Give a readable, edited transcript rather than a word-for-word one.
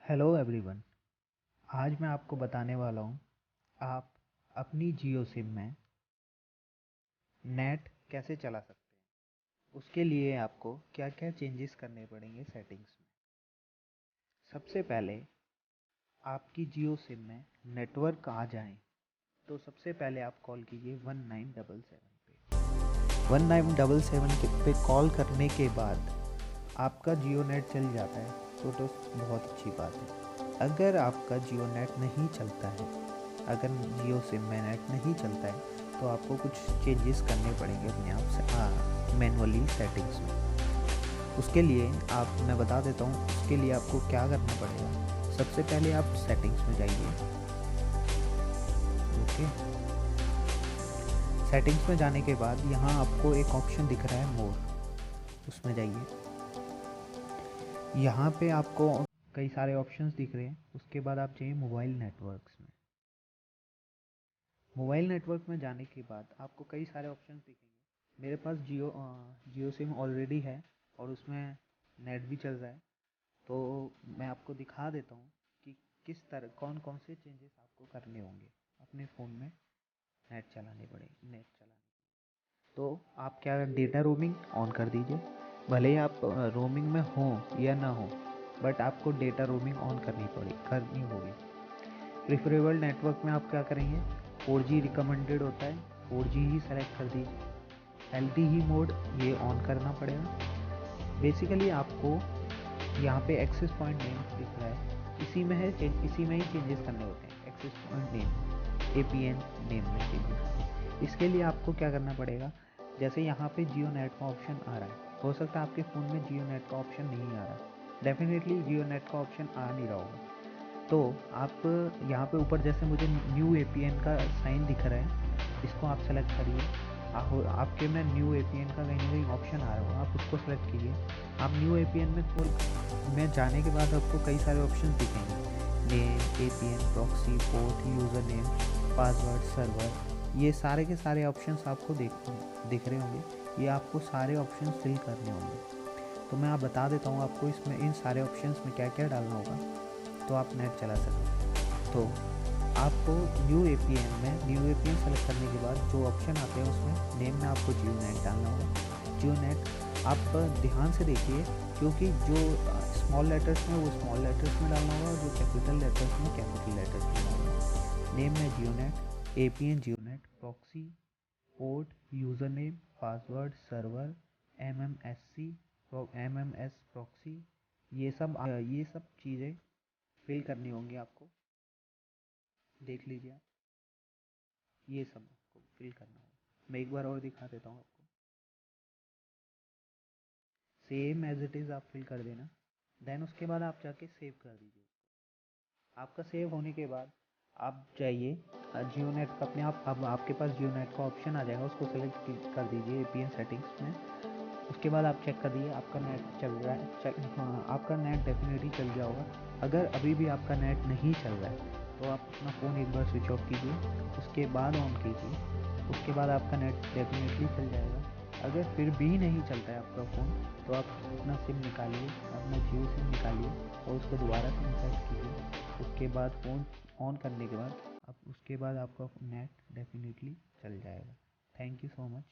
Hello everyone. आज मैं आपको बताने वाला हूँ आप अपनी जियो सिम में नेट कैसे चला सकते हैं। उसके लिए आपको क्या क्या चेंजेस करने पड़ेंगे सेटिंग्स में। सबसे पहले आपकी जियो सिम में नेटवर्क आ जाए तो सबसे पहले आप कॉल कीजिए 1977 पे। 1977 पे कॉल करने के बाद आपका जियो नेट चल जाता है तो बहुत अच्छी बात है। अगर आपका जियो नेट नहीं चलता है, अगर जियो सिम में नेट नहीं चलता है तो आपको कुछ चेंजेस करने पड़ेंगे अपने आप से मैनुअली सेटिंग्स में। उसके लिए मैं बता देता हूँ उसके लिए आपको क्या करना पड़ेगा। सबसे पहले आप सेटिंग्स में जाइए। ओके, सेटिंग्स में जाने के बाद यहाँ आपको एक ऑप्शन दिख रहा है मोर, उसमें जाइए। यहाँ पे आपको कई सारे ऑप्शंस दिख रहे हैं। उसके बाद आप जाइए मोबाइल नेटवर्क्स में। मोबाइल नेटवर्क में जाने के बाद आपको कई सारे ऑप्शंस दिखेंगे। मेरे पास जियो सिम ऑलरेडी है और उसमें नेट भी चल रहा है, तो मैं आपको दिखा देता हूँ कि किस तरह कौन कौन से चेंजेस आपको करने होंगे अपने फ़ोन में नेट चलाने। तो आप क्या, डेटा रोमिंग ऑन कर दीजिए। भले ही आप रोमिंग में हो या ना हो, बट आपको डेटा रोमिंग ऑन करनी होगी। प्रिफरेबल नेटवर्क में आप क्या करेंगे, 4G रिकमेंडेड होता है, 4G ही सेलेक्ट कर दीजिए। LTE मोड ये ऑन करना पड़ेगा। बेसिकली आपको यहाँ पे एक्सेस पॉइंट नेम दिख रहा है, इसी में ही चेंजेस करने होते हैं। Access point name APN name में चेंजेस। इसके लिए आपको क्या करना पड़ेगा, जैसे यहाँ पे जियो नेट का ऑप्शन आ रहा है, हो सकता है आपके फ़ोन में जियो नेट का ऑप्शन नहीं आ रहा, डेफिनेटली जियो नेट का ऑप्शन आ नहीं रहा होगा। तो आप यहाँ पे ऊपर जैसे मुझे न्यू APN का साइन दिख रहा है, इसको आप सेलेक्ट करिए। आपके में न्यू APN का कहीं ना कहीं ऑप्शन आ रहा होगा, आप उसको सेलेक्ट कीजिए। आप न्यू APN में जाने के बाद आपको कई सारे ऑप्शन दिखेंगे, name, APN, proxy, port, user name, password, server, ये सारे के सारे ऑप्शंस आपको दिख रहे होंगे। ये आपको सारे ऑप्शंस फिल करने होंगे। तो मैं आप बता देता हूँ आपको इसमें इन सारे ऑप्शंस में क्या क्या डालना होगा तो आप नेट चला सकें। तो आपको न्यू APN सेलेक्ट करने के बाद जो ऑप्शन आते हैं उसमें नेम में आपको जियो नेट डालना होगा। जियो नेट आप ध्यान से देखिए, क्योंकि जो स्मॉल लेटर्स में वो स्मॉल लेटर्स में डालना होगा, जो कैपिटल लेटर्स में कैपिटल लेटर्स में डालना होगा। नेम में Jio net, APN Jio net, proxy, port, user name, password, server, MMS proxy, ये सब चीज़ें फिल करनी होंगी आपको। देख लीजिए आप, ये सब आपको फिल करना होगा। मैं एक बार और दिखा देता हूँ आपको। सेम एज इट इज़ आप फिल कर देना। देन उसके बाद आप जाके सेव कर दीजिए। आपका सेव होने के बाद आप जाइए जियो नेट का अपने आप, अब आपके पास जियो नेट का ऑप्शन आ जाएगा, उसको सेलेक्ट कर दीजिए APN सेटिंग्स में। उसके बाद आप चेक कर दीजिए आपका नेट चल रहा है। आपका नेट डेफिनेटली चल गया होगा। अगर अभी भी आपका नेट नहीं चल रहा है तो आप अपना फ़ोन एक बार स्विच ऑफ कीजिए, उसके बाद ऑन कीजिए। उसके बाद आपका नेट डेफिनेटली चल जाएगा। अगर फिर भी नहीं चलता है आपका फ़ोन तो आप अपना सिम निकालिए, अपना जियो सिम निकालिए और उसको दोबारा से इंसर्ट कीजिए। उसके बाद फ़ोन ऑन करने के बाद उसके बाद आपका नेट डेफिनेटली चल जाएगा। Thank you so much.